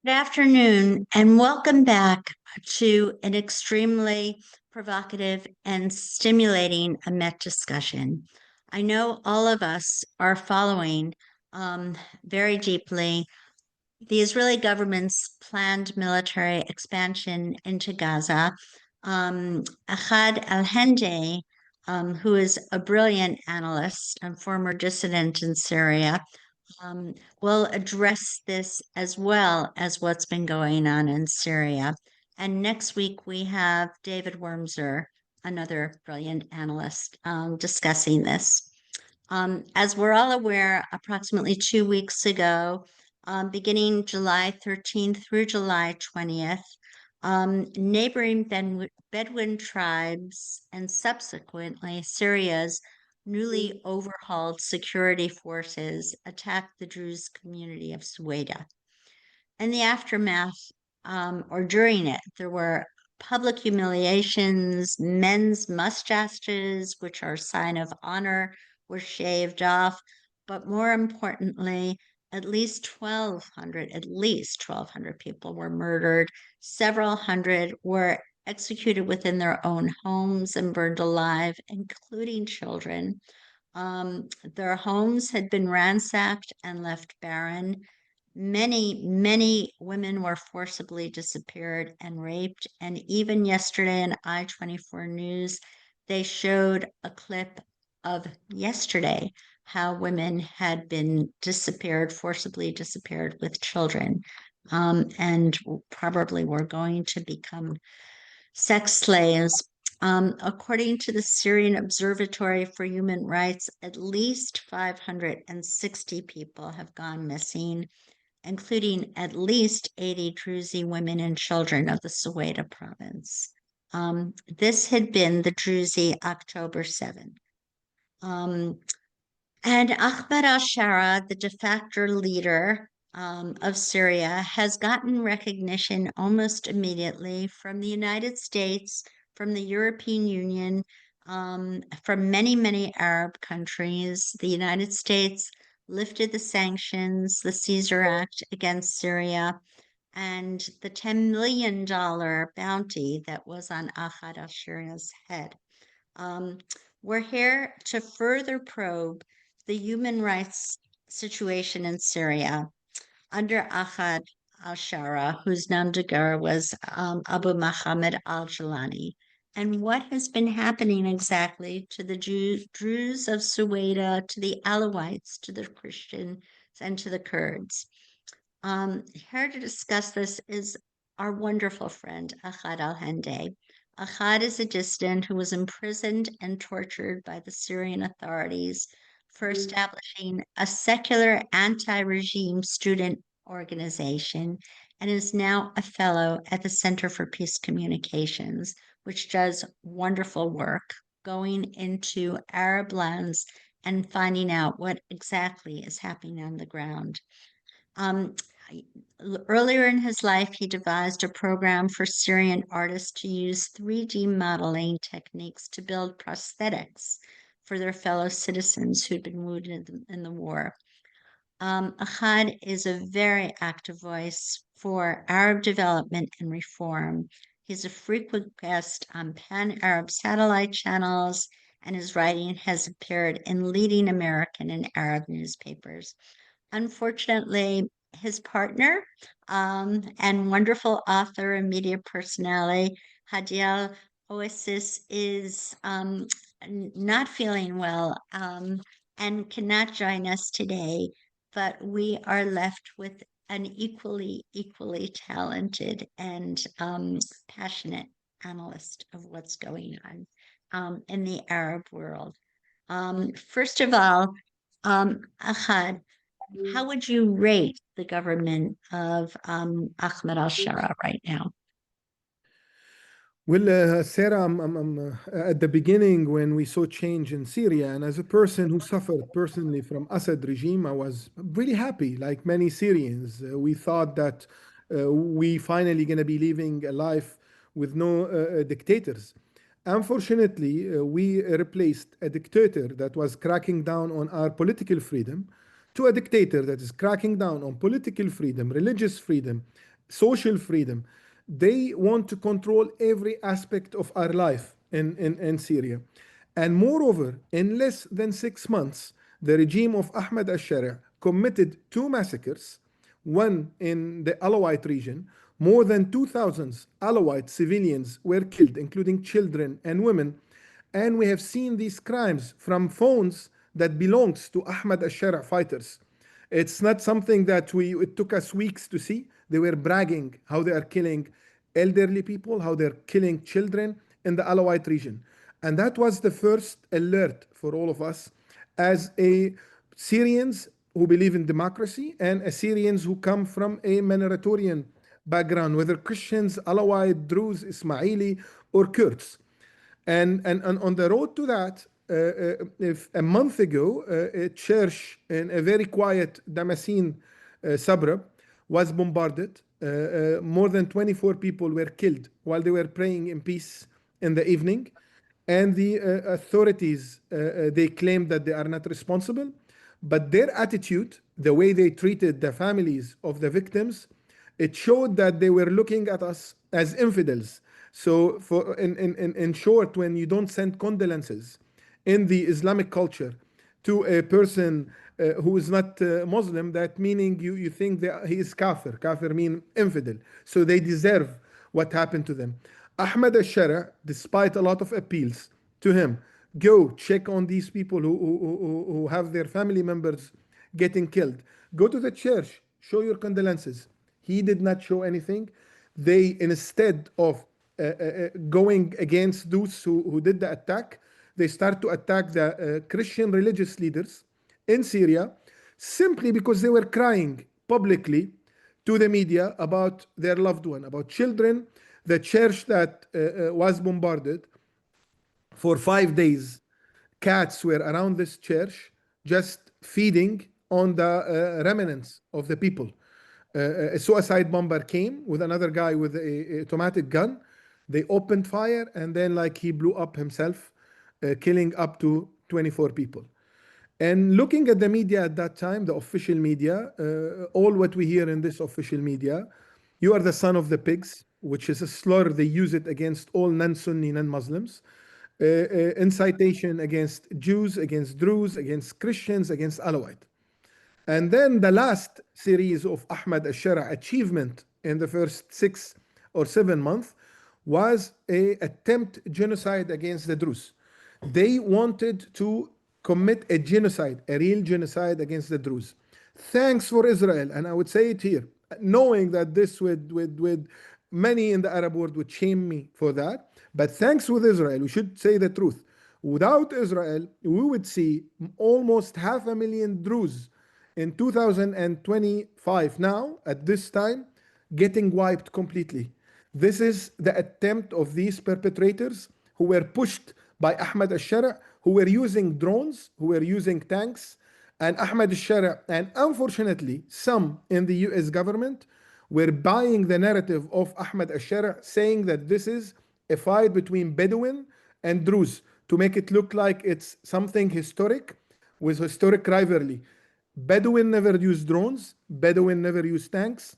Good afternoon, and welcome back to an extremely provocative and stimulating Met discussion. I know all of us are following very deeply the Israeli government's planned military expansion into Gaza. Ahed al Hendi, who is a brilliant analyst and former dissident in Syria, um, we'll address this as well as what's been going on in Syria. And next week, we have David Wormser, another brilliant analyst, discussing this. As we're all aware, approximately 2 weeks ago, beginning July 13th through July 20th, neighboring Bedouin tribes and subsequently Syria's newly overhauled security forces attacked the Druze community of Sueda. In the aftermath, or during it, there were public humiliations, men's mustaches, which are a sign of honor, were shaved off, but more importantly, at least 1,200 people were murdered. Several hundred were executed within their own homes and burned alive, including children. Their homes had been ransacked and left barren. Many women were forcibly disappeared and raped. And even yesterday in I-24 News, they showed a clip of yesterday how women had been forcibly disappeared with children, and probably were going to become sex slaves. According to the Syrian Observatory for Human Rights, at least 560 people have gone missing, including at least 80 Druze women and children of the Sueda province. This had been the Druze October 7th. And Ahmed al-Sharaa, the de facto leader of Syria, has gotten recognition almost immediately from the United States, from the European Union, from many Arab countries. The United States lifted the sanctions, the Caesar Act against Syria, and the $10 million bounty that was on Ahed al-Sharia's head. We're here to further probe the human rights situation in Syria under Ahed al-Sharaa, whose nom de guerre was Abu Muhammad al-Jalani, and what has been happening exactly to the Druze of Sueda, to the Alawites, to the Christians, and to the Kurds. Here to discuss this is our wonderful friend, Ahed al Hendi. Ahed is a dissident who was imprisoned and tortured by the Syrian authorities for establishing a secular anti-regime student organization and is now a fellow at the Center for Peace Communications, which does wonderful work going into Arab lands and finding out what exactly is happening on the ground. Earlier in his life, he devised a program for Syrian artists to use 3D modeling techniques to build prosthetics for their fellow citizens who'd been wounded in the war. Ahed is a very active voice for Arab development and reform. He's a frequent guest on pan-Arab satellite channels, and his writing has appeared in leading American and Arab newspapers. Unfortunately, his partner and wonderful author and media personality, Hadiel Oasis, is not feeling well and cannot join us today, but we are left with an equally talented and passionate analyst of what's going on in the Arab world. First of all, Ahad, how would you rate the government of Ahmed al-Sharaa right now? Well, Sarah, at the beginning when we saw change in Syria, and as a person who suffered personally from Assad regime, I was really happy. Like many Syrians, we thought that we finally going to be living a life with no dictators. Unfortunately, we replaced a dictator that was cracking down on our political freedom to a dictator that is cracking down on political freedom, religious freedom, social freedom. They want to control every aspect of our life in Syria. And moreover, in less than 6 months, the regime of Ahmed al-Sharaa committed two massacres, one in the Alawite region. More than 2,000 Alawite civilians were killed, including children and women. And we have seen these crimes from phones that belongs to Ahmed al-Sharaa fighters. It's not something that it took us weeks to see. They were bragging how they are killing elderly people, how they're killing children in the Alawite region. And that was the first alert for all of us as a Syrians who believe in democracy and Assyrians who come from a minoritarian background, whether Christians, Alawite, Druze, Ismaili, or Kurds. And on the road to that, if a month ago, a church in a very quiet Damascene suburb was bombarded. More than 24 people were killed while they were praying in peace in the evening. And the authorities, they claimed that they are not responsible. But their attitude, the way they treated the families of the victims, it showed that they were looking at us as infidels. So in short, when you don't send condolences in the Islamic culture to a person who is not Muslim, that meaning you think that he is kafir. Kafir mean infidel. So they deserve what happened to them. Ahmed al-Sharaa, despite a lot of appeals to him, go check on these people who have their family members getting killed. Go to the church, show your condolences. He did not show anything. They, instead of going against those who did the attack, they start to attack the Christian religious leaders in Syria simply because they were crying publicly to the media about their loved one, about children. The church that was bombarded for 5 days, cats were around this church just feeding on the remnants of the people. A suicide bomber came with another guy with a automatic gun. They opened fire and then like he blew up himself, killing up to 24 people. And looking at the media at that time, the official media, all what we hear in this official media, you are the son of the pigs, which is a slur. They use it against all non-Sunni, non-Muslims. Incitation against Jews, against Druze, against Christians, against Alawite. And then the last series of Ahmed al-Sharaa achievement in the first 6 or 7 months was a attempt genocide against the Druze. They wanted to commit a genocide, a real genocide against the Druze. Thanks for Israel, and I would say it here, knowing that this would many in the Arab world would shame me for that. But thanks with Israel, we should say the truth. Without Israel, we would see almost 500,000 Druze in 2025 now, at this time, getting wiped completely. This is the attempt of these perpetrators who were pushed by Ahmed al-Sharaa, who were using drones, who were using tanks, and Ahmed al-Sharaa, and unfortunately, some in the US government were buying the narrative of Ahmed al-Sharaa, saying that this is a fight between Bedouin and Druze to make it look like it's something historic with historic rivalry. Bedouin never use drones. Bedouin never use tanks.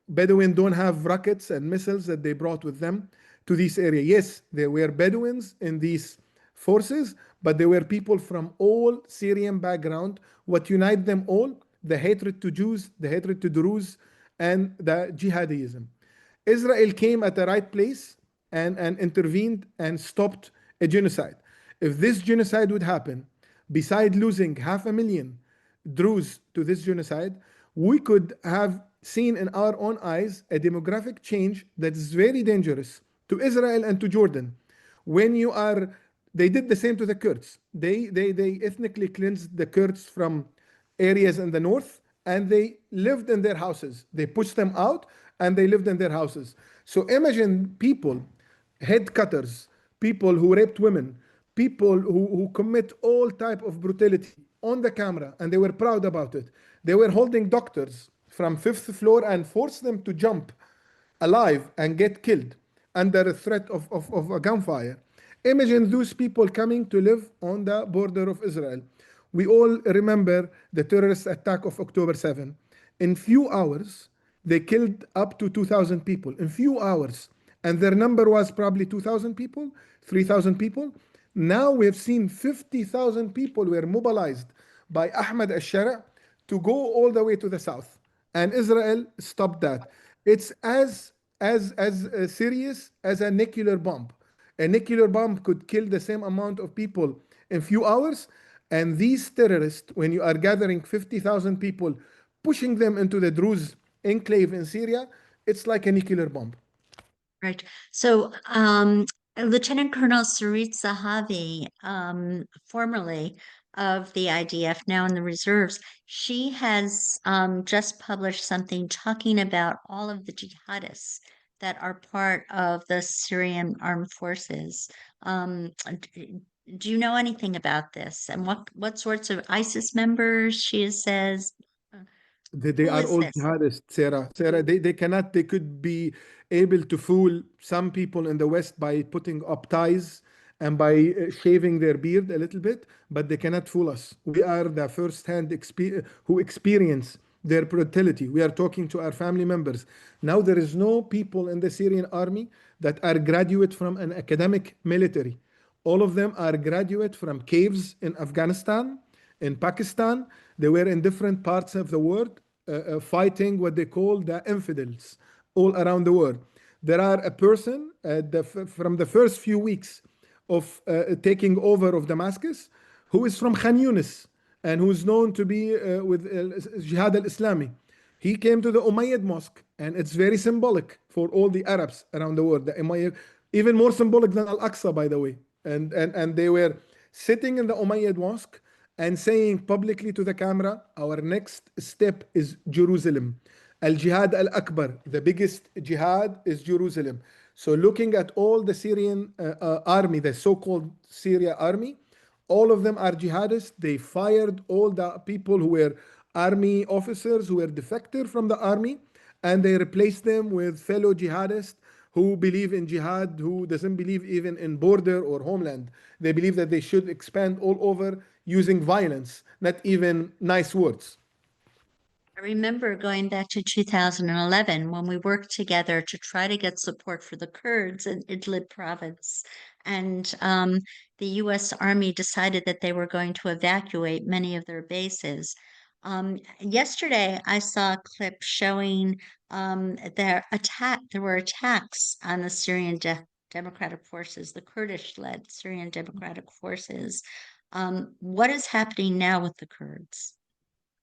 Bedouin don't have rockets and missiles that they brought with them to this area. Yes, there were Bedouins in these forces, but there were people from all Syrian background. What unite them all? The hatred to Jews, the hatred to Druze, and the jihadism. Israel came at the right place and intervened and stopped a genocide. If this genocide would happen, beside losing 500,000 Druze to this genocide, we could have seen in our own eyes a demographic change that is very dangerous to Israel and to Jordan. When you are, they did the same to the Kurds. They ethnically cleansed the Kurds from areas in the north, and they lived in their houses. They pushed them out, and they lived in their houses. So imagine people, head cutters, people who raped women, people who commit all type of brutality on the camera, and they were proud about it. They were holding doctors from 5th floor and forced them to jump alive and get killed under a threat of a gunfire. Imagine those people coming to live on the border of Israel. We all remember the terrorist attack of October 7. In few hours, they killed up to 2,000 people in few hours. And their number was probably 2,000 people, 3,000 people. Now we have seen 50,000 people were mobilized by Ahmed al-Sharaa to go all the way to the south. And Israel stopped that. It's as serious as a nuclear bomb. A nuclear bomb could kill the same amount of people in few hours. And these terrorists, when you are gathering 50,000 people, pushing them into the Druze enclave in Syria, it's like a nuclear bomb. Right. So, Lieutenant Colonel Sarit Zahavi, formerly of the IDF, now in the reserves, she has just published something talking about all of the jihadists that are part of the Syrian armed forces. Do you know anything about this? And what sorts of ISIS members she says? Uh, They Who are is all this? jihadists, Sarah. Sarah, they cannot, they could be able to fool some people in the West by putting up ties and by shaving their beard a little bit, but they cannot fool us. We are the first-hand who experience their brutality. We are talking to our family members. Now there is no people in the Syrian army that are graduate from an academic military. All of them are graduate from caves in Afghanistan, in Pakistan. They were in different parts of the world fighting what they call the infidels all around the world. There are a person from the first few weeks of taking over of Damascus who is from Khan Yunis and who is known to be with Jihad al-Islami. He came to the Umayyad Mosque, and it's very symbolic for all the Arabs around the world. The Umayyad, even more symbolic than Al-Aqsa, by the way. And they were sitting in the Umayyad Mosque and saying publicly to the camera, our next step is Jerusalem. Al-Jihad al-Akbar, the biggest jihad is Jerusalem. So looking at all the Syrian army, the so-called Syria army, all of them are jihadists. They fired all the people who were army officers who were defected from the army, and they replaced them with fellow jihadists who believe in jihad, who doesn't believe even in border or homeland. They believe that they should expand all over using violence, not even nice words. I remember going back to 2011 when we worked together to try to get support for the Kurds in Idlib province. And the US Army decided that they were going to evacuate many of their bases. Yesterday, I saw a clip showing there were attacks on the Democratic Forces, the Kurdish-led Syrian Democratic Forces. What is happening now with the Kurds?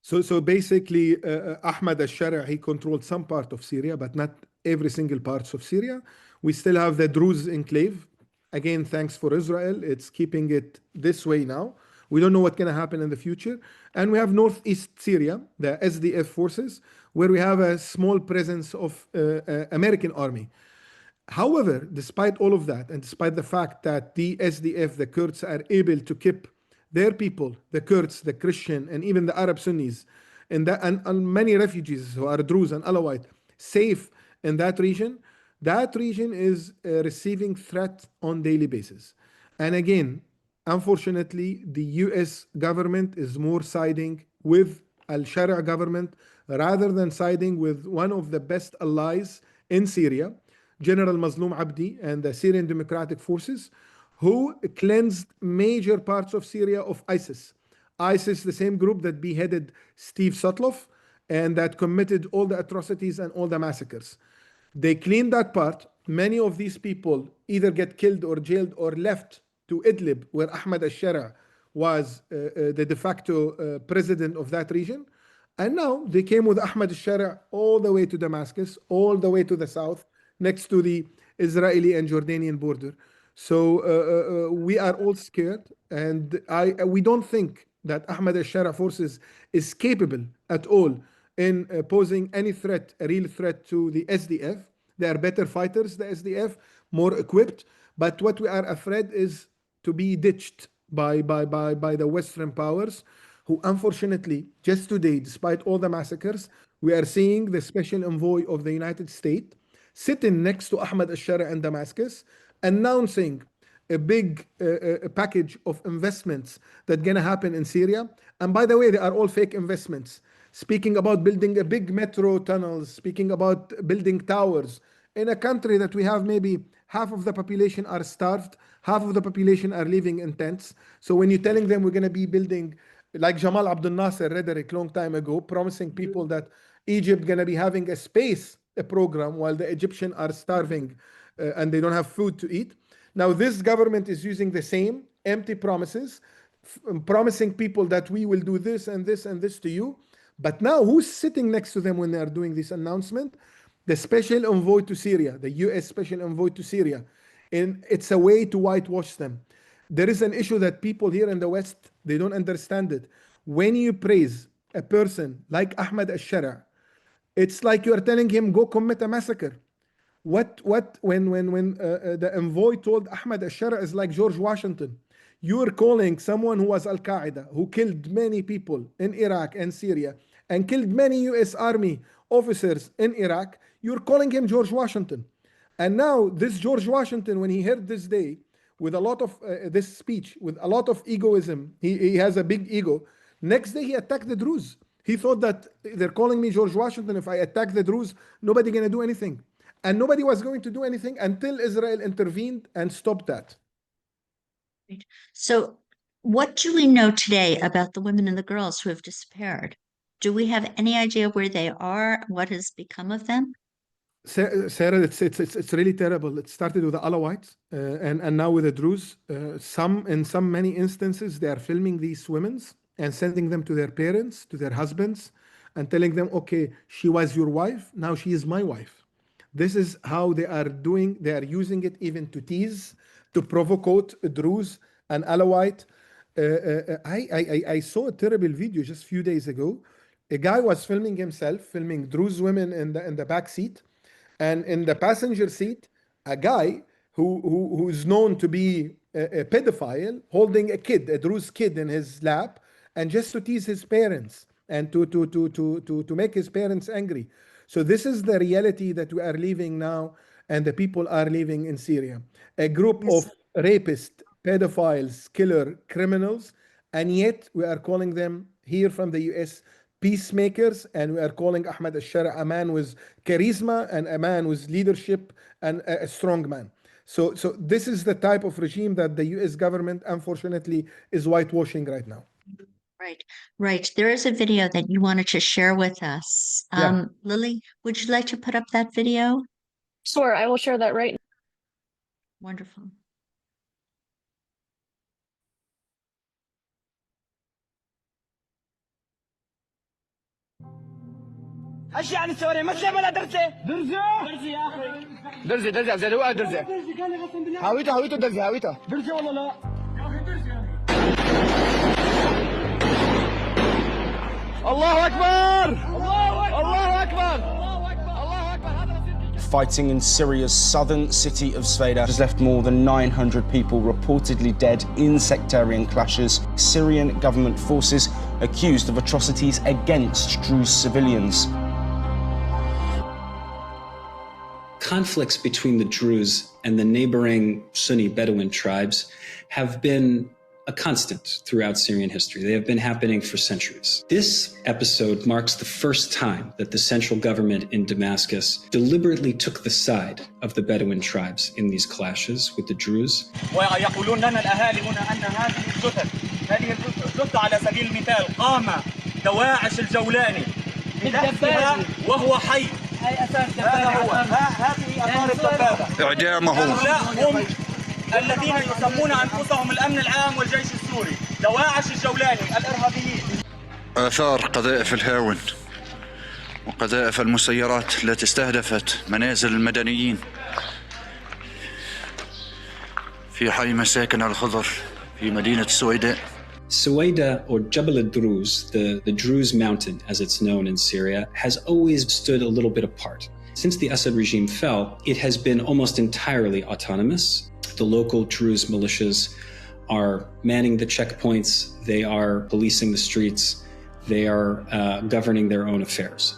So basically, Ahmed al-Sharaa, he controlled some part of Syria, but not every single parts of Syria. We still have the Druze enclave. Again, thanks for Israel. It's keeping it this way now. We don't know what's going to happen in the future. And we have northeast Syria, the SDF forces, where we have a small presence of American army. However, despite all of that, and despite the fact that the SDF, the Kurds, are able to keep their people, the Kurds, the Christian, and even the Arab Sunnis, and many refugees who are Druze and Alawite, safe in that region is receiving threat on daily basis. And again, unfortunately, the US government is more siding with al-Sharaa government rather than siding with one of the best allies in Syria, General Mazloum Abdi and the Syrian Democratic Forces, who cleansed major parts of Syria of ISIS. ISIS, the same group that beheaded Steve Sutloff and that committed all the atrocities and all the massacres. They cleaned that part. Many of these people either get killed or jailed or left to Idlib, where Ahmed al-Sharaa was the de facto president of that region. And now they came with Ahmed al-Sharaa all the way to Damascus, all the way to the south, next to the Israeli and Jordanian border. So we are all scared, and we don't think that Ahmed al-Sharaa forces is capable at all in posing any threat, a real threat to the SDF. They are better fighters, the SDF, more equipped. But what we are afraid is to be ditched by the Western powers, who unfortunately, just today, despite all the massacres, we are seeing the special envoy of the United States sitting next to Ahmed al-Sharaa in Damascus, announcing a big package of investments that's going to happen in Syria. And by the way, they are all fake investments. speaking about building a big metro tunnels, speaking about building towers in a country that we have maybe half of the population are starved, half of the population are living in tents. So when you're telling them we're going to be building, like Jamal Abdel Nasser rhetoric long time ago, promising people that Egypt going to be having a space a program while the Egyptians are starving and they don't have food to eat. Now this government is using the same empty promises, promising people that we will do this and this and this to you. But now who's sitting next to them when they are doing this announcement? The special envoy to Syria, the US special envoy to Syria. And it's a way to whitewash them. There is an issue that people here in the West, they don't understand it. When you praise a person like Ahmed al-Sharaa, it's like you are telling him, go commit a massacre. When the envoy told Ahmed al-Sharaa is like George Washington. You're calling someone who was Al-Qaeda, who killed many people in Iraq and Syria, and killed many US Army officers in Iraq, you're calling him George Washington. And now this George Washington, when he heard this day, with a lot of this speech, with a lot of egoism, he has a big ego. Next day he attacked the Druze. He thought that they're calling me George Washington. If I attack the Druze, nobody gonna do anything. And nobody was going to do anything until Israel intervened and stopped that. So, what do we know today about the women and the girls who have disappeared? Do we have any idea where they are? What has become of them? Sarah, it's really terrible. It started with the Alawites and now with the Druze. In many instances, they are filming these women and sending them to their parents, to their husbands, and telling them, okay, she was your wife, now she is my wife. This is how they are doing. They are using it even to tease, to provoke Druze and Alawite. I saw a terrible video just a few days ago. A guy was filming himself, filming Druze women in the back seat, and in the passenger seat, a guy who's known to be a pedophile holding a kid, a Druze kid in his lap, and just to tease his parents and to make his parents angry. So this is the reality that we are living now, and the people are living in Syria. A group of rapists, pedophiles, killer, criminals, and yet we are calling them here from the US peacemakers, and we are calling Ahmed al-Sharaa a man with charisma and a man with leadership and a strong man. So this is the type of regime that the US government, unfortunately, is whitewashing right now. Right. There is a video that you wanted to share with us. Yeah. Lily, would you like to put up that video? Sure, I will share that right now. Wonderful. ايش يعني سوري؟ ما تسمى ولا درزه؟ درزه؟ درزه يا اخي. درزه زي هو درزه. هاويته درزه هاويته. درزه ولا لا؟ يا اخي درزه يا اخي. الله اكبر! الله اكبر! Fighting in Syria's southern city of Sveda has left more than 900 people reportedly dead in sectarian clashes. Syrian government forces accused of atrocities against Druze civilians. Conflicts between the Druze and the neighboring Sunni Bedouin tribes have been a constant throughout Syrian history. They have been happening for centuries. This episode marks the first time that the central government in Damascus deliberately took the side of the Bedouin tribes in these clashes with the Druze. ويقولون لنا الأهالي هنا أن هذه الجثث على سبيل المثال قام دواعش الجولاني بدفها وهو حي. هذا هو هذه آثار الدبابة. إعدامه. هؤلاء هم الذين يسمون أنفسهم الأمن العام والجيش السوري، دواعش الجولاني الإرهابيين. آثار قذائف الهاون وقذائف المسيرات التي استهدفت منازل المدنيين في حي مساكن الخضر في مدينة السويداء. Suwaida, or Jabal al-Druze, the Druze mountain as it's known in Syria, has always stood a little bit apart. Since the Assad regime fell, it has been almost entirely autonomous. The local Druze militias are manning the checkpoints, they are policing the streets, they are governing their own affairs.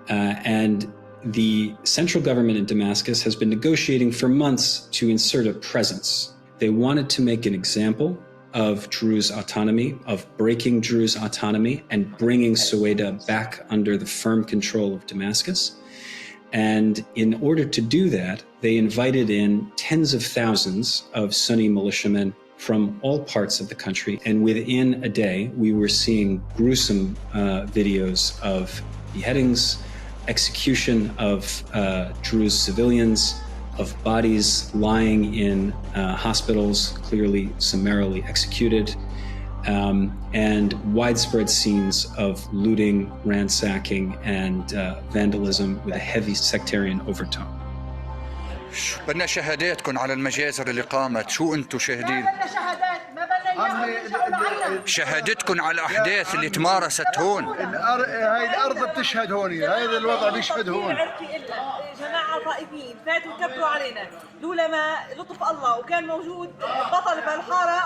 And the central government in Damascus has been negotiating for months to insert a presence. They wanted to make an example of Druze autonomy, of breaking Druze autonomy and bringing Suwaida back under the firm control of Damascus. And in order to do that, they invited in tens of thousands of Sunni militiamen from all parts of the country. And within a day, we were seeing gruesome videos of beheadings, execution of Druze civilians, of bodies lying in hospitals, clearly summarily executed, and widespread scenes of looting, ransacking, and vandalism with a heavy sectarian overtone. بدنا شهاداتكم على المجازر اللي قامت. شو انتم شاهدين؟ شهادتكم على الاحداث اللي تمارست هون. هاي الارض بتشهد هون، هذا الوضع بيشهد هون. جماعه طائفيين فاتوا كبروا علينا لولا ما لطف الله وكان موجود بطل بالحاره،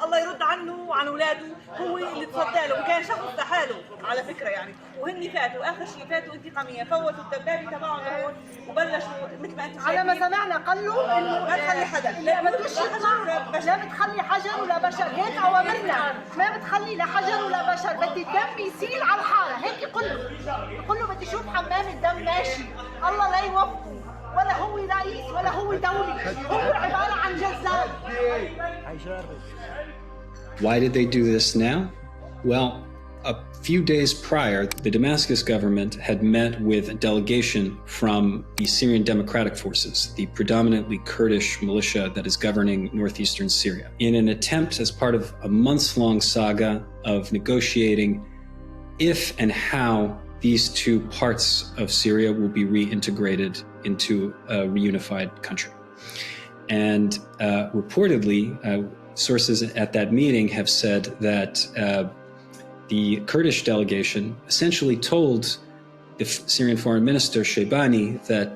الله يرد عنه وعن اولاده، هو اللي تصدى له وكان شخص لحاله على فكره يعني. وهن فاتوا اخر شيء فاتوا انتقاميه، فوتوا الدبابه تبعهم لهون وبلشوا مثل ما انتم شايفين. على ما سمعنا قالوا انه ما تخلي حدا، لا بدوش يطلع، لا بتخلي حجر ولا بشر، هيك اوامرنا، ما بتخلي لا حجر ولا بشر، بدي الدم يسيل على الحاره، هيك يقول له بدي اشوف حمام الدم ماشي، الله لا يوفقه، ولا هو رئيس ولا هو دولي، هو عباره عن جزار. Why did they do this now? Well, a few days prior, the Damascus government had met with a delegation from the Syrian Democratic Forces, the predominantly Kurdish militia that is governing northeastern Syria, in an attempt as part of a months-long saga of negotiating if and how these two parts of Syria will be reintegrated into a reunified country. And reportedly, sources at that meeting have said that the Kurdish delegation essentially told the Syrian foreign minister Shaybani that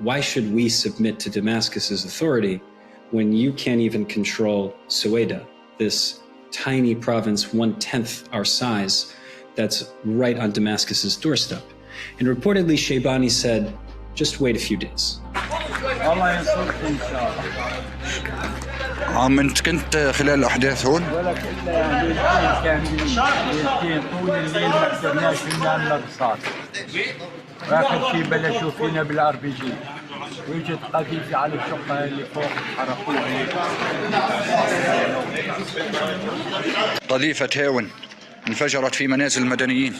why should we submit to Damascus's authority when you can't even control Suwaida, this tiny province 1/10 our size that's right on Damascus's doorstep. And reportedly Shaybani said, just wait a few days. انت كنت خلال الاحداث هون؟ ولا كنا يعني كاملين طول الليل ما قدرناش ننام الاقساط. واخر شيء بلشوا فينا بالار بي جي، وجد قذيفه على الشقه اللي فوق حرقوها. قذيفه هاون انفجرت في منازل المدنيين.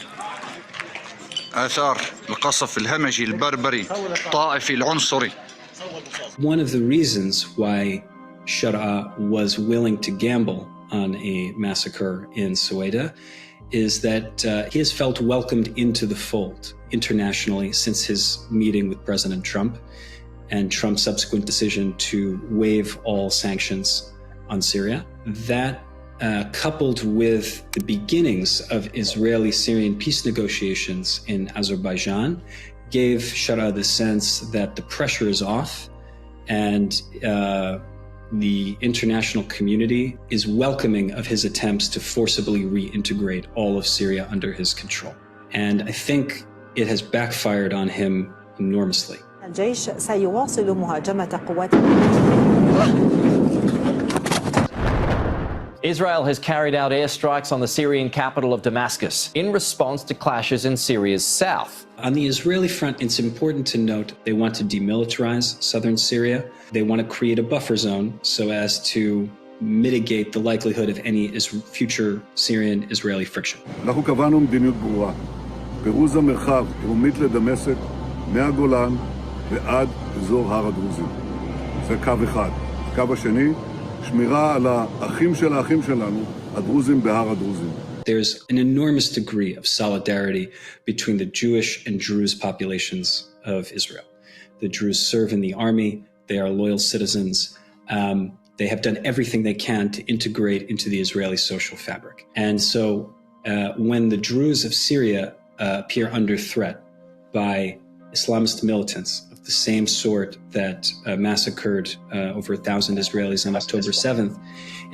آثار القصف الهمجي البربري الطائفي العنصري. One of the reasons why al-Sharaa was willing to gamble on a massacre in Suwaida is that he has felt welcomed into the fold internationally since his meeting with President Trump and Trump's subsequent decision to waive all sanctions on Syria. That coupled with the beginnings of Israeli-Syrian peace negotiations in Azerbaijan gave al-Sharaa the sense that the pressure is off and the international community is welcoming of his attempts to forcibly reintegrate all of Syria under his control. And I think it has backfired on him enormously. الجيش سيواصل مهاجمة قوات. Israel has carried out airstrikes on the Syrian capital of Damascus in response to clashes in Syria's south. On the Israeli front, it's important to note they want to demilitarize southern Syria. They want to create a buffer zone so as to mitigate the likelihood of any future Syrian-Israeli friction. אנחנו קבענו מדיניות ברורה. פירוז המרחב דרומית לדמשק, מהגולן ועד אזור הר הדרוזים. זה קו אחד. הקו השני, שמירה על האחים של האחים שלנו, הדרוזים בהר הדרוזים. There's an enormous degree of solidarity between the Jewish and Druze populations of Israel. The Druze serve in the army, they are loyal citizens, they have done everything they can to integrate into the Israeli social fabric. And so when the Druze of Syria appear under threat by Islamist militants of the same sort that massacred over 1,000 Israelis on October 7th,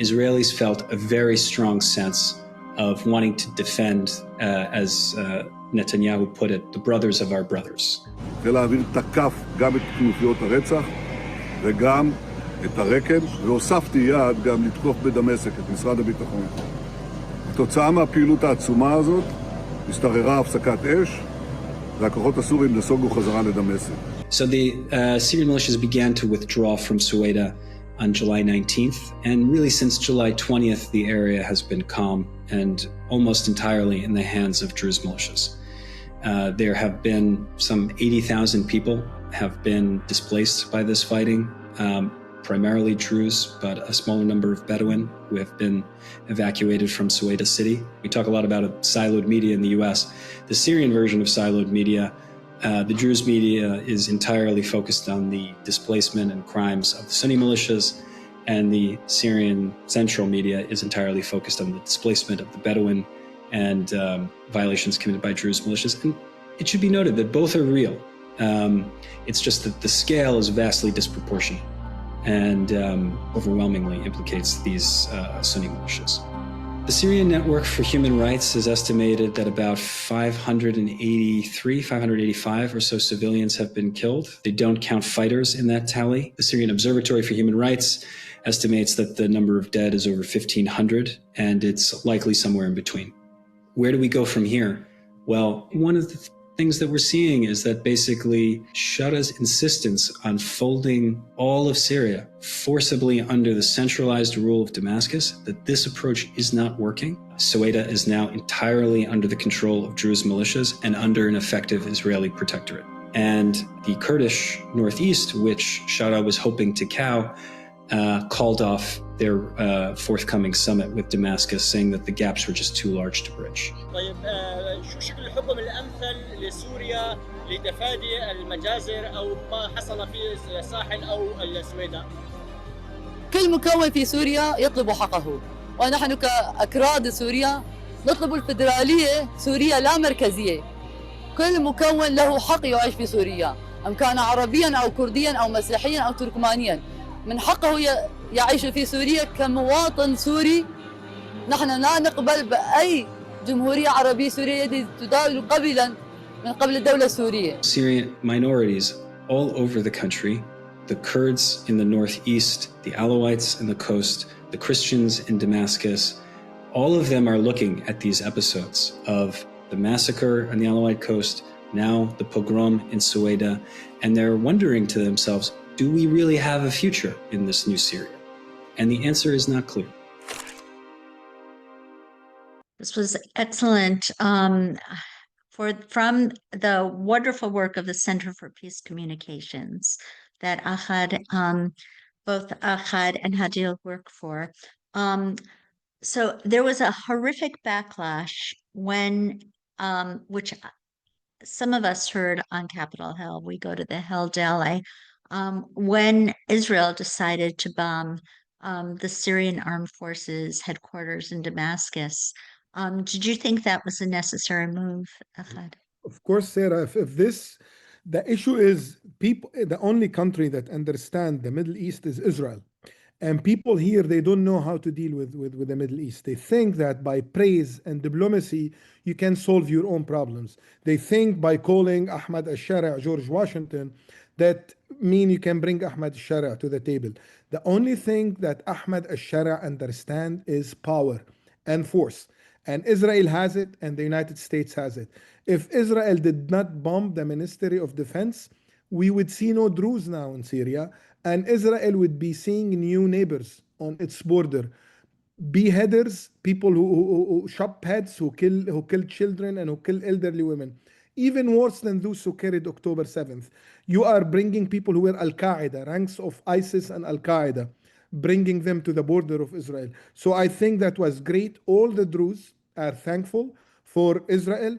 Israelis felt a very strong sense of wanting to defend, as Netanyahu put it, the brothers of our brothers. חיל האוויר תקף גם את כנופיות הרצח וגם את הרק"ל, והוספתי יד גם לתקוף בדמשק את משרד הביטחון. כתוצאה מהפעילות העצומה הזאת, השתררה הפסקת אש, והכוחות הסורים נסוגו חזרה לדמשק. So the Syrian militias began to withdraw from Suwaida on July 19th, and really since July 20th, the area has been calm and almost entirely in the hands of Druze militias. There have been some 80,000 people have been displaced by this fighting, primarily Druze, but a smaller number of Bedouin who have been evacuated from Suwaida city. We talk a lot about siloed media in the US. The Syrian version of siloed media, the Druze media is entirely focused on the displacement and crimes of the Sunni militias, and the Syrian central media is entirely focused on the displacement of the Bedouin and violations committed by Druze militias. And it should be noted that both are real. It's just that the scale is vastly disproportionate and overwhelmingly implicates these Sunni militias. The Syrian Network for Human Rights has estimated that about 585 or so civilians have been killed. They don't count fighters in that tally. The Syrian Observatory for Human Rights estimates that the number of dead is over 1,500, and it's likely somewhere in between. Where do we go from here? Well, one of the things that we're seeing is that basically Shara's insistence on folding all of Syria forcibly under the centralized rule of Damascus, that this approach is not working. Suwaida is now entirely under the control of Druze militias and under an effective Israeli protectorate. And the Kurdish northeast, which Shara was hoping to cow, called off their forthcoming summit with Damascus, saying that the gaps were just too large to bridge. طيب شو شكل الحكم الأمثل لسوريا لتفادي المجازر أو ما حصل في الساحل أو السويداء؟ كل مكون في سوريا يطلب حقه، ونحن كأكراد سوريا نطلب الفيدرالية سوريا لا مركزية. كل مكون له حق يعيش في سوريا، أم كان عربيا أو كرديا أو مسيحيا أو تركمانيا، من حقه يعيش في سوريا كمواطن سوري. نحن لا نقبل بأي جمهورية عربية سورية التي تداول قبلا من قبل الدولة السورية. Syrian minorities all over the country, the Kurds in the northeast, the Alawites in the coast, the Christians in Damascus, all of them are looking at these episodes of the massacre on the Alawite coast, now the pogrom in Suwaida, and they're wondering to themselves, do we really have a future in this new Syria? And the answer is not clear. This was excellent. From the wonderful work of the Center for Peace Communications that Ahed, both Ahed and Hadil work for. So there was a horrific backlash when, which some of us heard on Capitol Hill. We go to the Hill Daily. When Israel decided to bomb the Syrian armed forces headquarters in Damascus. Did you think that was a necessary move, Ahed? Of course, Sarah, the issue is people, the only country that understand the Middle East is Israel. And people here, they don't know how to deal with the Middle East. They think that by praise and diplomacy, you can solve your own problems. They think by calling Ahmed al-Sharaa George Washington, that mean you can bring Ahmed al-Sharaa to the table. The only thing that Ahmed al-Sharaa understand is power and force. And Israel has it, and the United States has it. If Israel did not bomb the Ministry of Defense, we would see no Druze now in Syria, and Israel would be seeing new neighbors on its border. Beheaders, people who chop heads, who kill children, and who kill elderly women. Even worse than those who carried October 7th. You are bringing people who were Al-Qaeda, ranks of ISIS and Al-Qaeda, bringing them to the border of Israel. So I think that was great. All the Druze are thankful for Israel.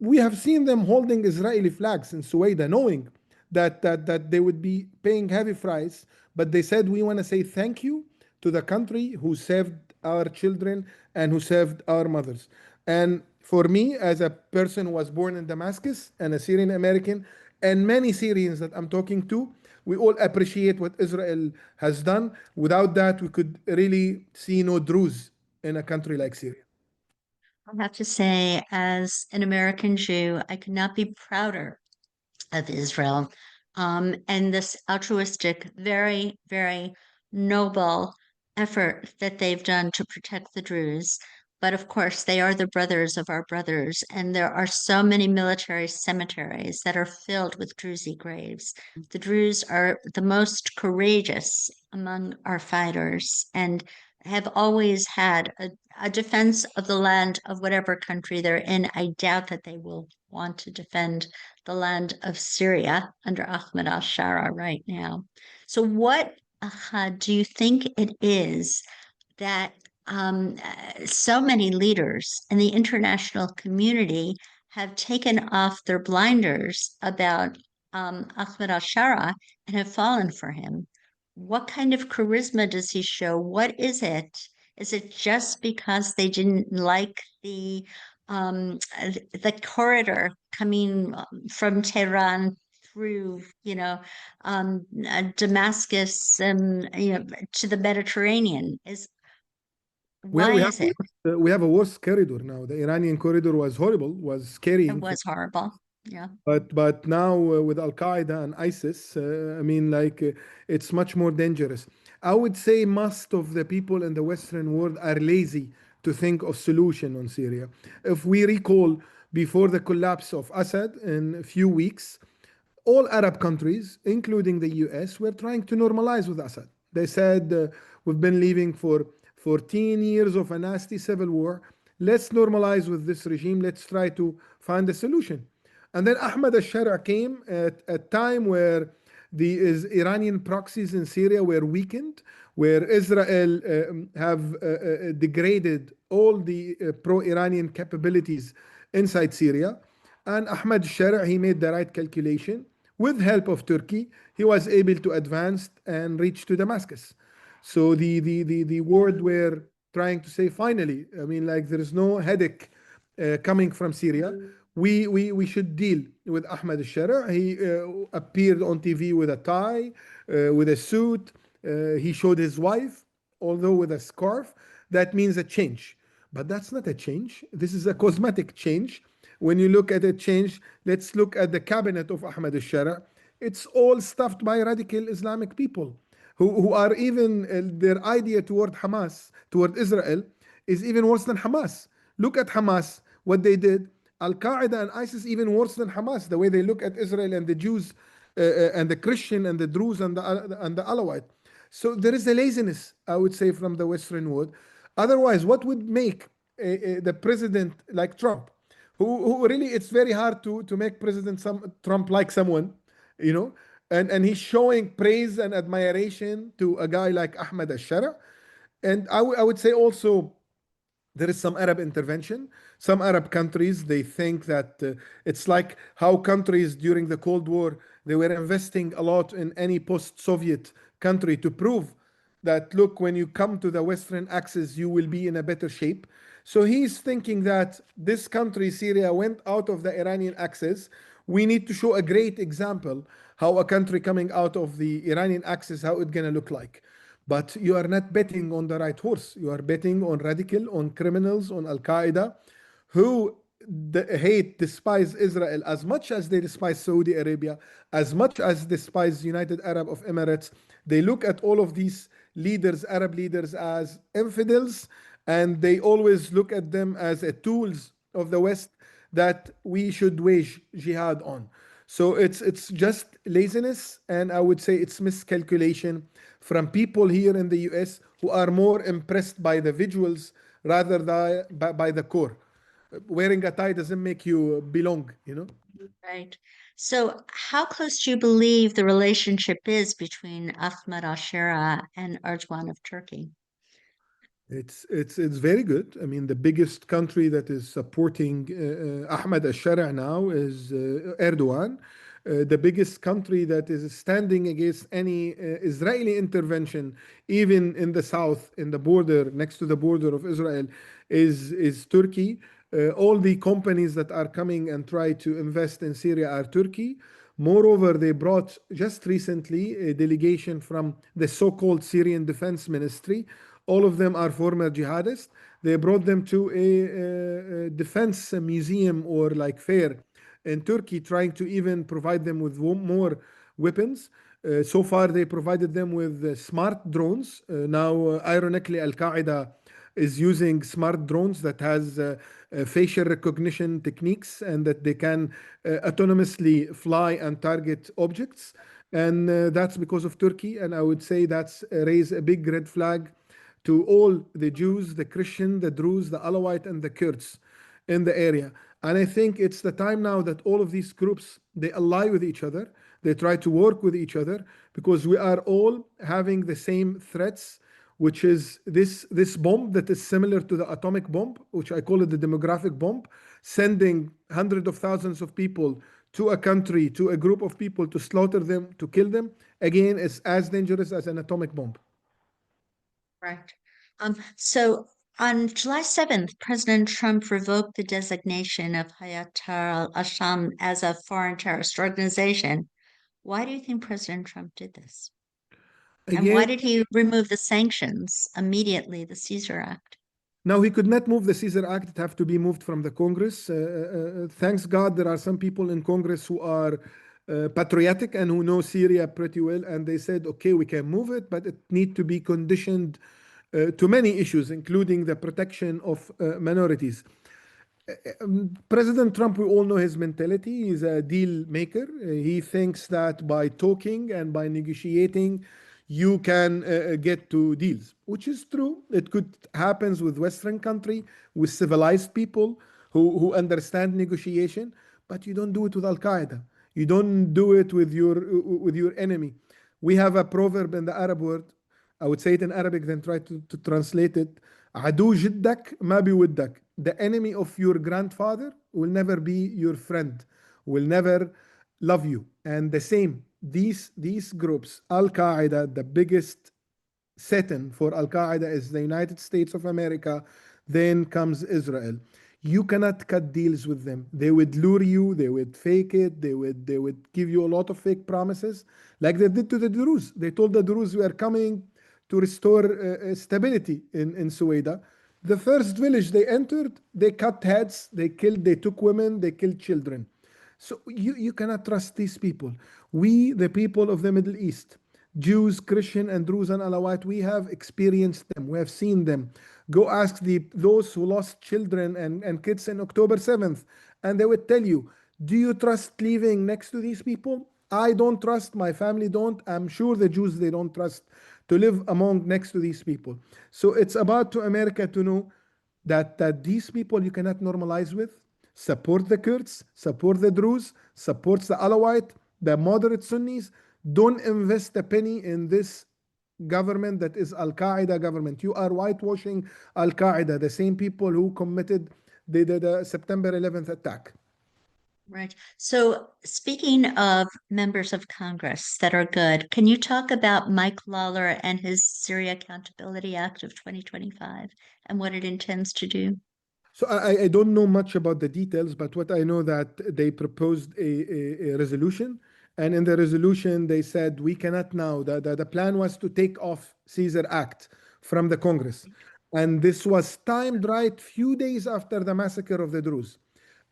We have seen them holding Israeli flags in Suwaida, knowing that they would be paying heavy price, but they said, we want to say thank you to the country who saved our children and who saved our mothers. And for me, as a person who was born in Damascus and a Syrian American, and many Syrians that I'm talking to, we all appreciate what Israel has done. Without that, we could really see no Druze in a country like Syria. I have to say, as an American Jew, I could not be prouder of Israel and this altruistic, very, very noble effort that they've done to protect the Druze. But of course, they are the brothers of our brothers, and there are so many military cemeteries that are filled with Druze graves. The Druze are the most courageous among our fighters and have always had a defense of the land of whatever country they're in. I doubt that they will want to defend the land of Syria under Ahmed al-Sharaa right now. So what do you think it is that so many leaders in the international community have taken off their blinders about Ahmed al-Sharaa and have fallen for him? What kind of charisma does he show? What is it? Is it just because they didn't like the corridor coming from Tehran through, Damascus, to the Mediterranean? Why is it? We have a worse corridor now. The Iranian corridor was horrible, was scary. It was horrible. Yeah. But now with Al Qaeda and ISIS, it's much more dangerous. I would say most of the people in the Western world are lazy to think of solution on Syria. If we recall, before the collapse of Assad in a few weeks, all Arab countries, including the US, were trying to normalize with Assad. They said, we've been living for 14 years of a nasty civil war. Let's normalize with this regime. Let's try to find a solution. And then Ahmed al-Sharaa came at a time where the Iranian proxies in Syria were weakened, where Israel have degraded all the pro-Iranian capabilities inside Syria. And Ahmed al-Sharaa, he made the right calculation. With help of Turkey, he was able to advance and reach to Damascus. So the word we're trying to say, finally, there is no headache coming from Syria. We should deal with Ahmed al-Sharaa. He appeared on TV with a tie, with a suit. He showed his wife, although with a scarf. That means a change. But that's not a change. This is a cosmetic change. When you look at a change, let's look at the cabinet of Ahmed al-Sharaa. It's all stuffed by radical Islamic people who are even, their idea toward Hamas, toward Israel, is even worse than Hamas. Look at Hamas, what they did. Al-Qaeda and ISIS even worse than Hamas, the way they look at Israel and the Jews and the Christian and the Druze and the Alawite. So there is a laziness, I would say, from the Western world. Otherwise, what would make the president like Trump, who really, it's very hard to make Trump like someone, and he's showing praise and admiration to a guy like Ahmed al-Sharaa. And I would say also, there is some Arab intervention. Some Arab countries, they think that it's like how countries during the Cold War, they were investing a lot in any post-Soviet country to prove that, look, when you come to the Western axis, you will be in a better shape. So he's thinking that this country, Syria, went out of the Iranian axis. We need to show a great example how a country coming out of the Iranian axis, how it's going to look like. But you are not betting on the right horse. You are betting on radical, on criminals, on Al-Qaeda, who despise Israel as much as they despise Saudi Arabia, as much as despise United Arab Emirates. They look at all of these leaders, Arab leaders, as infidels, and they always look at them as tools of the West that we should wage jihad on. So it's just laziness, and I would say it's miscalculation from people here in the US who are more impressed by the visuals rather than by the core. Wearing a tie doesn't make you belong, Right. So how close do you believe the relationship is between Ahmed al-Sharaa and Erdogan of Turkey? It's very good. The biggest country that is supporting Ahmed al-Sharaa now is Erdogan. The biggest country that is standing against any Israeli intervention, even in the south, in the border, next to the border of Israel, is Turkey. All the companies that are coming and try to invest in Syria are Turkey. Moreover, they brought just recently a delegation from the so-called Syrian Defense Ministry. All of them are former jihadists. They brought them to a defense museum or fair in Turkey, trying to even provide them with more weapons. So far, they provided them with smart drones. Now, ironically, Al Qaeda is using smart drones that has facial recognition techniques and that they can autonomously fly and target objects. And that's because of Turkey. And I would say that's raised a big red flag to all the Jews, the Christian, the Druze, the Alawite, and the Kurds in the area. And I think it's the time now that all of these groups, they ally with each other. They try to work with each other because we are all having the same threats, which is this bomb that is similar to the atomic bomb, which I call it the demographic bomb, sending hundreds of thousands of people to a country, to a group of people to slaughter them, to kill them. Again, it's as dangerous as an atomic bomb. Right. So on July 7th, President Trump revoked the designation of Ahed al Hendi as a foreign terrorist organization. Why do you think President Trump did this? And why did he remove the sanctions immediately, the Caesar Act? Now, he could not move the Caesar Act. It have to be moved from the Congress. Thanks God, there are some people in Congress who are patriotic and who know Syria pretty well. And they said, okay, we can move it, but it need to be conditioned to many issues, including the protection of minorities. President Trump, we all know his mentality. He's a deal maker. He thinks that by talking and by negotiating, you can get to deals, which is true. It could happen with Western country, with civilized people who understand negotiation, but you don't do it with Al Qaeda. You don't do it with your enemy. We have a proverb in the Arab world. I would say it in Arabic, then try to translate it. عدو جدك ما بيودك. The enemy of your grandfather will never be your friend, will never love you. And the same, these groups, Al Qaeda, the biggest setting for Al Qaeda is the United States of America. Then comes Israel. You cannot cut deals with them. They would lure you. They would fake it. They would give you a lot of fake promises, like they did to the Druze. They told the Druze, we are coming to restore stability in Suwaida. The first village they entered, they cut heads, they killed, they took women, they killed children. So you cannot trust these people. We, the people of the Middle East, Jews, Christian, and Druze and Alawite, we have experienced them. We have seen them. Go ask those who lost children and kids in October 7th, and they would tell you, do you trust living next to these people? I don't trust, my family don't. I'm sure the Jews, they don't trust to live next to these people. So it's about to America to know that these people you cannot normalize with. Support the Kurds, support the Druze, supports the Alawite, the moderate Sunnis. Don't invest a penny in this government that is Al Qaeda government. You are whitewashing Al Qaeda, the same people who committed the September 11th attack. Right. So speaking of members of Congress that are good, can you talk about Mike Lawler and his Syria Accountability Act of 2025 and what it intends to do? So I don't know much about the details, but what I know that they proposed a resolution. And in the resolution, they said we cannot now. The plan was to take off Caesar Act from the Congress. And this was timed right few days after the massacre of the Druze.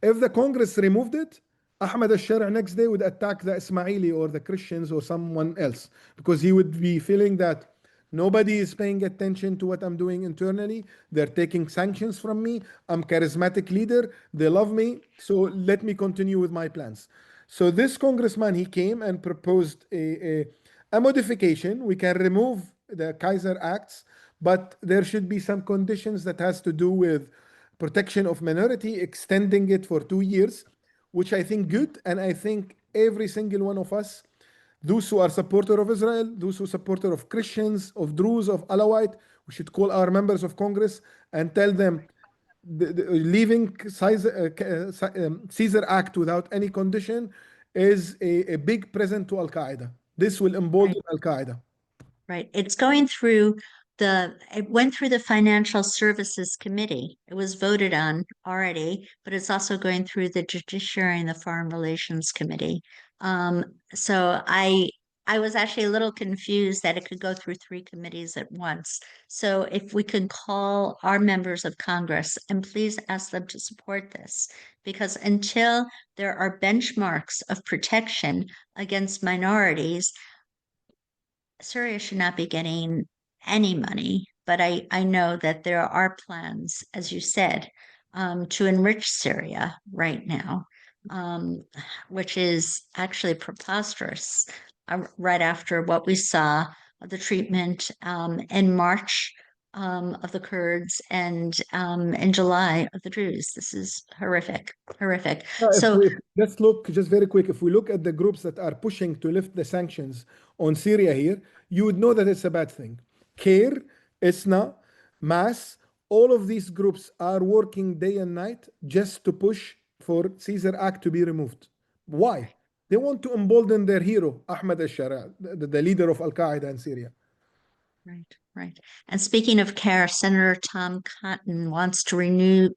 If the Congress removed it, Ahmed al-Sharaa next day would attack the Ismaili or the Christians or someone else, because he would be feeling that nobody is paying attention to what I'm doing internally. They're taking sanctions from me. I'm charismatic leader. They love me. So let me continue with my plans. So this congressman, he came and proposed a modification. We can remove the Kaiser Acts, but there should be some conditions that has to do with protection of minority, extending it for 2 years, which I think good. And I think every single one of us, those who are supporter of Israel, those who are supporter of Christians, of Druze, of Alawite, we should call our members of Congress and tell them leaving Caesar Act without any condition is a big present to Al-Qaeda. This will embolden Al-Qaeda. Right. It went through the Financial Services Committee. It was voted on already, but it's also going through the Judiciary and the Foreign Relations Committee. So I was actually a little confused that it could go through 3 committees at once. So if we could call our members of Congress and please ask them to support this, because until there are benchmarks of protection against minorities, Syria should not be getting any money, but I know that there are plans, as you said, to enrich Syria right now, um, which is actually preposterous, right after what we saw of the treatment in March of the Kurds and in July of the Druze. This is horrific, horrific. So Let's look just very quick. If we look at the groups that are pushing to lift the sanctions on Syria here, you would know that it's a bad thing. CARE, ISNA, MAS, all of these groups are working day and night just to push for Caesar Act to be removed. Why? They want to embolden their hero, Ahmed al-Sharaa, the leader of Al-Qaeda in Syria. Right, right. And speaking of CARE, Senator Tom Cotton wants to renew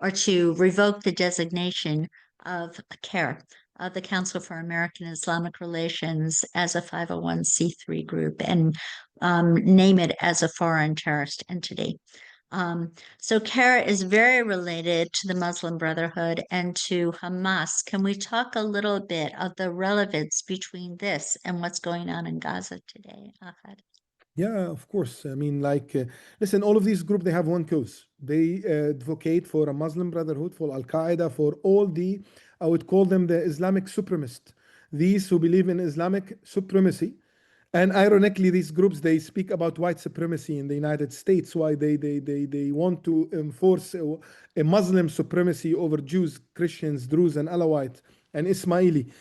or to revoke the designation of CARE, of the Council for American Islamic Relations, as a 501c3 group and name it as a foreign terrorist entity. So CARE is very related to the Muslim Brotherhood and to Hamas. Can we talk a little bit of the relevance between this and what's going on in Gaza today, Ahmed? Yeah, of course. I mean, listen, all of these groups, they have one cause. They advocate for a Muslim Brotherhood, for Al-Qaeda, for all the, I would call them the Islamic supremacists, these who believe in Islamic supremacy. And ironically, these groups, they speak about white supremacy in the United States, why they want to enforce a Muslim supremacy over Jews, Christians, Druze, and Alawites, and Ismaili.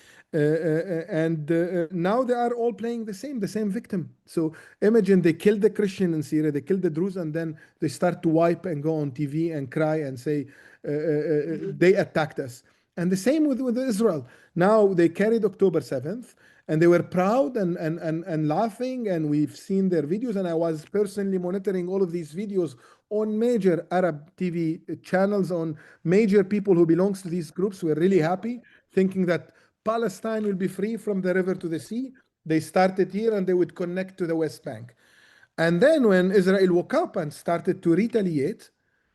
Now they are all playing the same victim. So imagine they killed the Christian in Syria, they killed the Druze, and then they start to wipe and go on TV and cry and say they attacked us. And the same with Israel. Now they carried October 7th, and they were proud and laughing, and we've seen their videos. And I was personally monitoring all of these videos on major Arab TV channels, on major people who belongs to these groups. Were really happy, thinking that Palestine will be free from the river to the sea. They started here and they would connect to the West Bank. And then when Israel woke up and started to retaliate,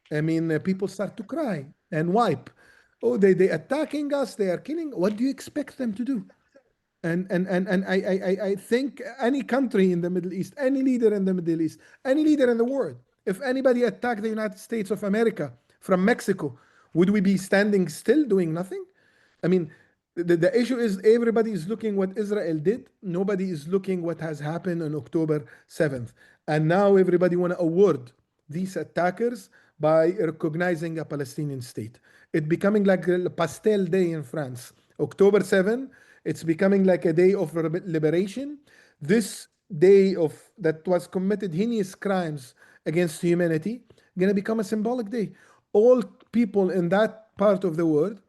I mean, people start to cry and wipe. Oh, they attacking us, they are killing. What do you expect them to do? And I think any country in the Middle East, any leader in the Middle East, any leader in the world, if anybody attacked the United States of America from Mexico, would we be standing still doing nothing? I mean, the issue is everybody is looking what Israel did. Nobody is looking what has happened on October 7th. And now everybody want to award these attackers by recognizing a Palestinian state. It's becoming like a Pastel Day in France. October 7th, it's becoming like a day of liberation. This day of that was committed heinous crimes against humanity, gonna become a symbolic day. All people in that part of the world,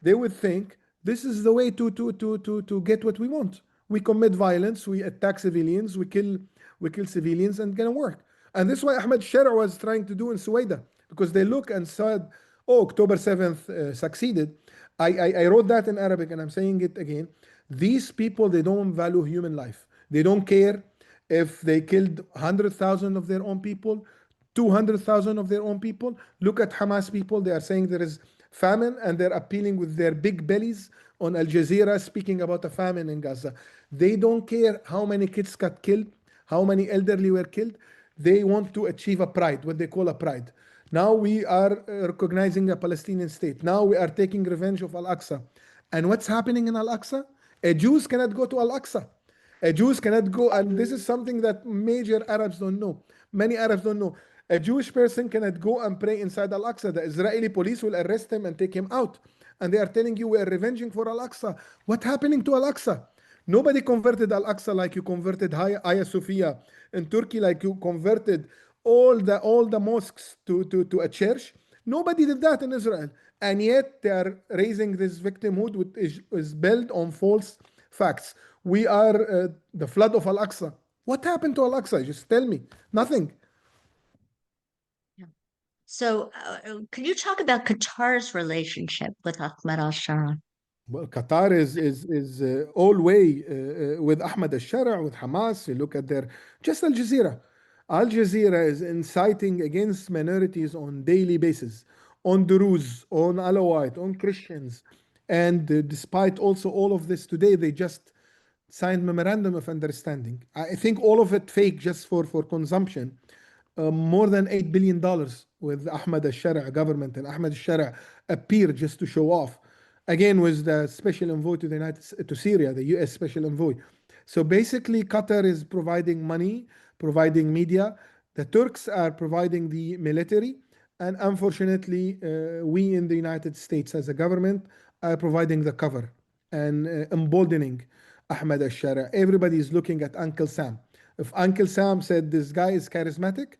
they would think this is the way to get what we want. We commit violence, we attack civilians, we kill civilians, and gonna work. And this is what Ahmed al-Sharaa was trying to do in Suwaida, because they look and said, oh, October 7th succeeded. I wrote that in Arabic, and I'm saying it again. These people, they don't value human life. They don't care if they killed 100,000 of their own people, 200,000 of their own people. Look at Hamas people. They are saying there is famine, and they're appealing with their big bellies on Al Jazeera, speaking about a famine in Gaza. They don't care how many kids got killed, how many elderly were killed. They want to achieve a pride, what they call a pride. Now we are recognizing a Palestinian state. Now we are taking revenge of Al-Aqsa. And what's happening in Al-Aqsa? A Jews cannot go to Al-Aqsa. A Jews cannot go, and this is something that major Arabs don't know. Many Arabs don't know. A Jewish person cannot go and pray inside Al-Aqsa. The Israeli police will arrest him and take him out. And they are telling you we are revenging for Al-Aqsa. What's happening to Al-Aqsa? Nobody converted Al-Aqsa like you converted Hagia Sophia in Turkey, like you converted all the mosques to a church. Nobody did that in Israel. And yet they are raising this victimhood, which is built on false facts. We are the flood of Al-Aqsa. What happened to Al-Aqsa? Just tell me. Nothing. So, could you talk about Qatar's relationship with Ahmed al-Sharaa? Well, Qatar is all way with Ahmed al-Sharaa, with Hamas. You look at just Al Jazeera. Al Jazeera is inciting against minorities on daily basis, on Druze, on Alawite, on Christians. And despite also all of this today, they just signed memorandum of understanding. I think all of it fake just for consumption. More than $8 billion with Ahmed al-Sharaa government, and Ahmed al-Sharaa appeared just to show off. Again, with the special envoy to Syria, the US special envoy. So basically, Qatar is providing money, providing media. The Turks are providing the military. And unfortunately, we in the United States as a government are providing the cover and emboldening Ahmed al-Sharaa. Everybody is looking at Uncle Sam. If Uncle Sam said this guy is charismatic,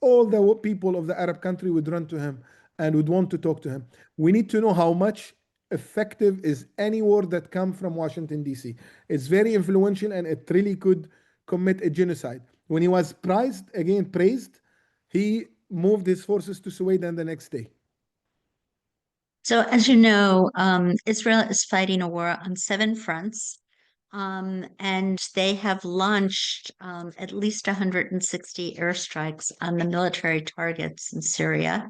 all the people of the Arab country would run to him and would want to talk to him. We need to know how much effective is any word that comes from Washington, D.C. It's very influential, and it really could commit a genocide. When he was praised, he moved his forces to Sudan the next day. So, as you know, Israel is fighting a war on 7 fronts, and they have launched at least 160 airstrikes on the military targets in Syria.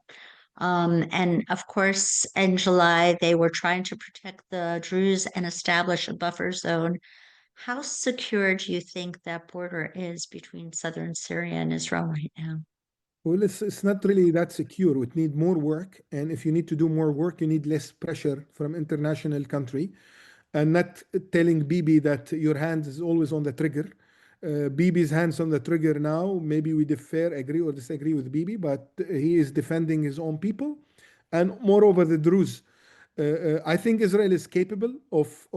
And of course, in July, they were trying to protect the Druze and establish a buffer zone. How secure do you think that border is between southern Syria and Israel right now? Well, it's not really that secure. It needs more work. And if you need to do more work, you need less pressure from international country, and not telling Bibi that your hand is always on the trigger. Bibi's hands on the trigger now. Maybe we agree or disagree with Bibi, but he is defending his own people. And moreover, the Druze. I think Israel is capable of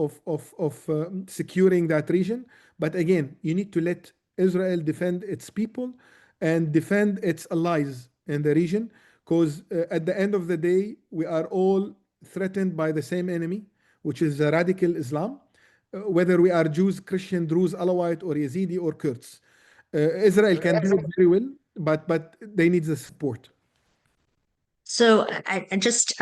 securing that region. But again, you need to let Israel defend its people and defend its allies in the region, because at the end of the day, we are all threatened by the same enemy, which is radical Islam, whether we are Jews, Christian, Druze, Alawite, or Yazidi, or Kurds. Israel can do it very well, but they need the support. So I just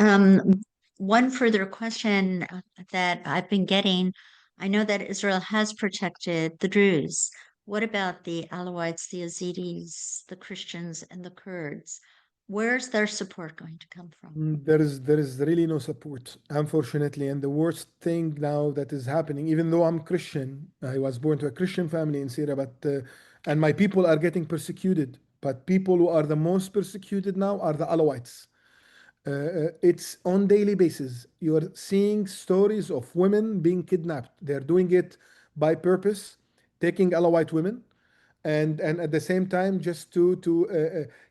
one further question that I've been getting. I know that Israel has protected the Druze. What about the Alawites, the Yazidis, the Christians, and the Kurds? Where's their support going to come from? There is really no support, unfortunately. And the worst thing now that is happening, even though I'm Christian, I was born to a Christian family in Syria, but and my people are getting persecuted. But people who are the most persecuted now are the Alawites. It's on daily basis. You're seeing stories of women being kidnapped. They're doing it by purpose, taking Alawite women, and at the same time just to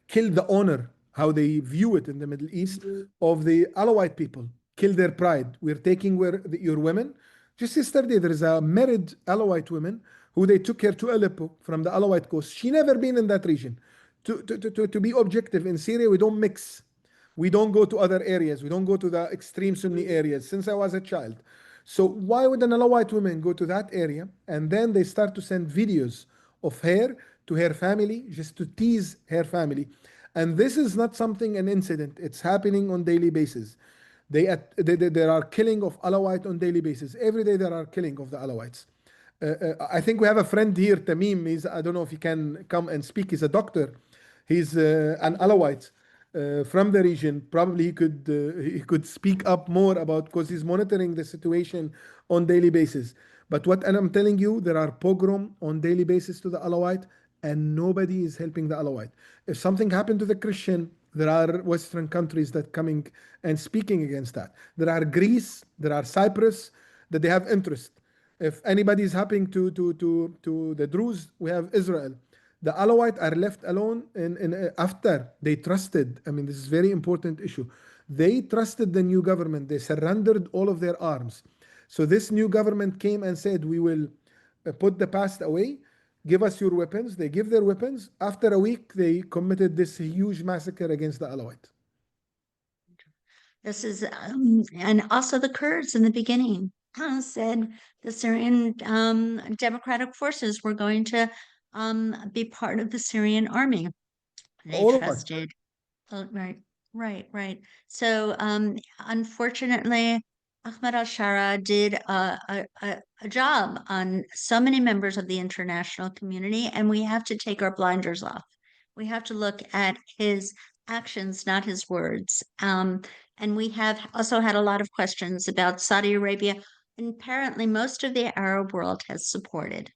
kill the honor, how they view it in the Middle East, of the Alawite people, kill their pride. We're taking your women. Just yesterday, there is a married Alawite woman who they took her to Aleppo from the Alawite coast. She never been in that region. To be objective, in Syria, we don't mix. We don't go to other areas. We don't go to the extreme Sunni areas since I was a child. So why would an Alawite woman go to that area? And then they start to send videos of her to her family just to tease her family. And this is not an incident. It's happening on daily basis. There are killing of Alawite on daily basis. Every day there are killing of the Alawites. I think we have a friend here, Tamim. I don't know if he can come and speak. He's a doctor. He's an Alawite. From the region. Probably he could speak up more about, because he's monitoring the situation on daily basis. But and I'm telling you, there are pogrom on daily basis to the Alawite, and nobody is helping the Alawite. If something happened to the Christian, there are Western countries that coming and speaking against that. There are Greece, there are Cyprus, that they have interest. If anybody is happening to the Druze, we have Israel. The Alawites are left alone after they trusted. I mean, this is a very important issue. They trusted the new government. They surrendered all of their arms. So this new government came and said, we will put the past away, give us your weapons. They give their weapons. After a week, they committed this huge massacre against the Alawites. This is, and also the Kurds in the beginning said the Syrian democratic forces were going to be part of the Syrian army. They trusted. Oh, right. So unfortunately, Ahmed al-Sharaa did a job on so many members of the international community, and we have to take our blinders off. We have to look at his actions, not his words. And we have also had a lot of questions about Saudi Arabia. apparently most of the Arab world has supported.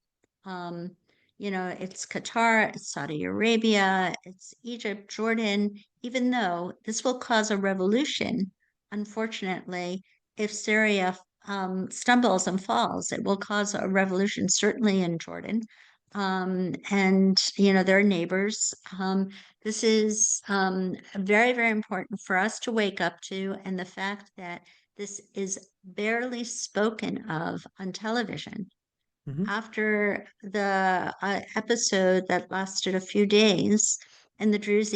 It's Qatar, it's Saudi Arabia, it's Egypt, Jordan, even though this will cause a revolution, unfortunately, if Syria stumbles and falls, it will cause a revolution, certainly in Jordan. Their neighbors. This is very, very important for us to wake up to, and the fact that this is barely spoken of on television. After the episode that lasted a few days in the Druze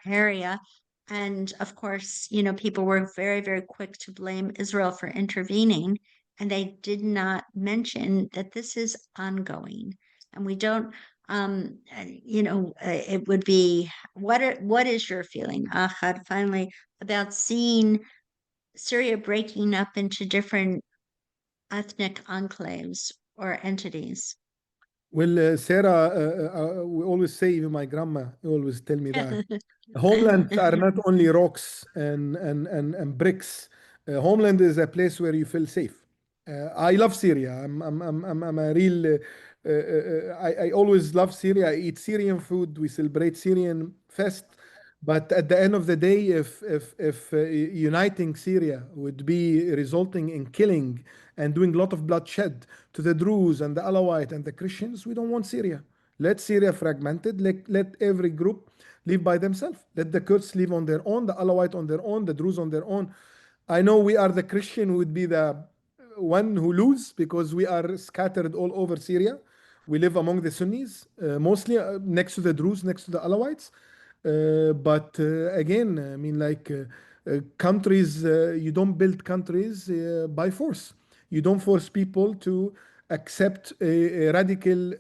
area, and of course, people were very, very quick to blame Israel for intervening, and they did not mention that this is ongoing. And we don't, it would be, what is your feeling, Ahad, finally, about seeing Syria breaking up into different ethnic enclaves or entities? Well, Sarah, we always say, even my grandma always tell me that homelands are not only rocks and bricks. Homeland is a place where you feel safe. I love Syria. I'm a real. I always love Syria. I eat Syrian food. We celebrate Syrian fest. But at the end of the day, if uniting Syria would be resulting in killing and doing a lot of bloodshed to the Druze and the Alawite and the Christians, we don't want Syria. Let Syria fragmented. Let every group live by themselves. Let the Kurds live on their own, the Alawite on their own, the Druze on their own. I know we are the Christian would be the one who lose because we are scattered all over Syria. We live among the Sunnis, mostly next to the Druze, next to the Alawites. But again, I mean, countries, you don't build countries by force. You don't force people to accept a radical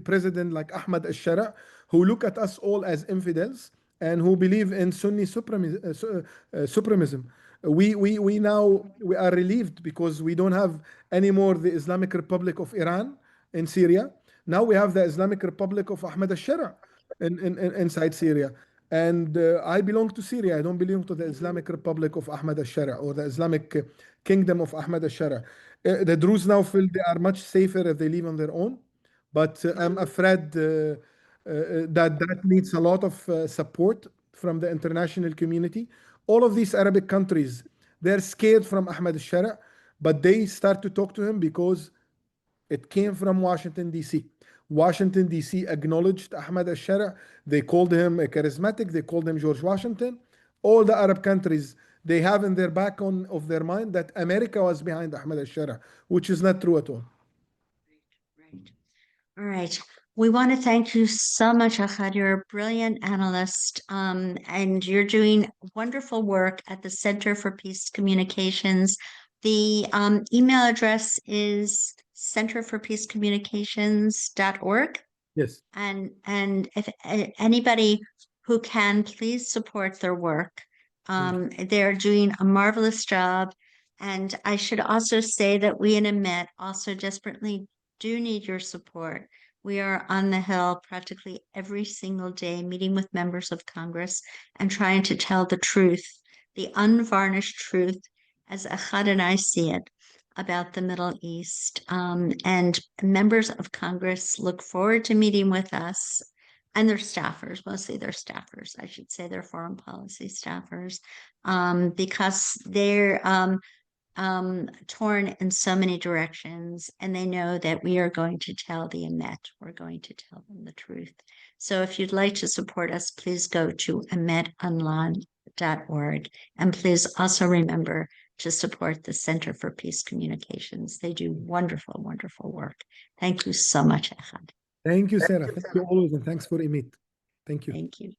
president like Ahmed al-Sharaa, who look at us all as infidels and who believe in Sunni supremacism. We now are relieved because we don't have anymore the Islamic Republic of Iran in Syria. Now we have the Islamic Republic of Ahmed al-Sharaa inside Syria. And I belong to Syria. I don't belong to the Islamic Republic of Ahmed al-Sharaa or the Islamic Kingdom of Ahmed al-Sharaa. The Druze now feel they are much safer if they live on their own. But I'm afraid that needs a lot of support from the international community. All of these Arabic countries, they're scared from Ahmed al-Sharaa, but they start to talk to him because it came from Washington, D.C. Washington, D.C. acknowledged Ahmed al-Sharaa. They called him a charismatic. They called him George Washington. All the Arab countries, they have in their back of their mind that America was behind Ahmed al-Sharaa, which is not true at all. Right. All right. We want to thank you so much, Ahed. You're a brilliant analyst, and you're doing wonderful work at the Center for Peace Communications. The email address is centerforpeacecommunications.org. Yes. And if anybody who can, please support their work. They're doing a marvelous job. And I should also say that we in Ahmed also desperately do need your support. We are on the Hill practically every single day, meeting with members of Congress and trying to tell the truth, the unvarnished truth, as Ahed and I see it, about the Middle East. And members of Congress look forward to meeting with us and their staffers, mostly their staffers, I should say, their foreign policy staffers, because they're torn in so many directions, and they know that we are going to tell the Ahmed, we're going to tell them the truth. So if you'd like to support us, please go to ahmedonline.org, and please also remember to support the Center for Peace Communications. They do wonderful, wonderful work. Thank you so much, Ahed. Thank you, Sarah. Thank you always, and thanks for Amit. Thank you. Thank you.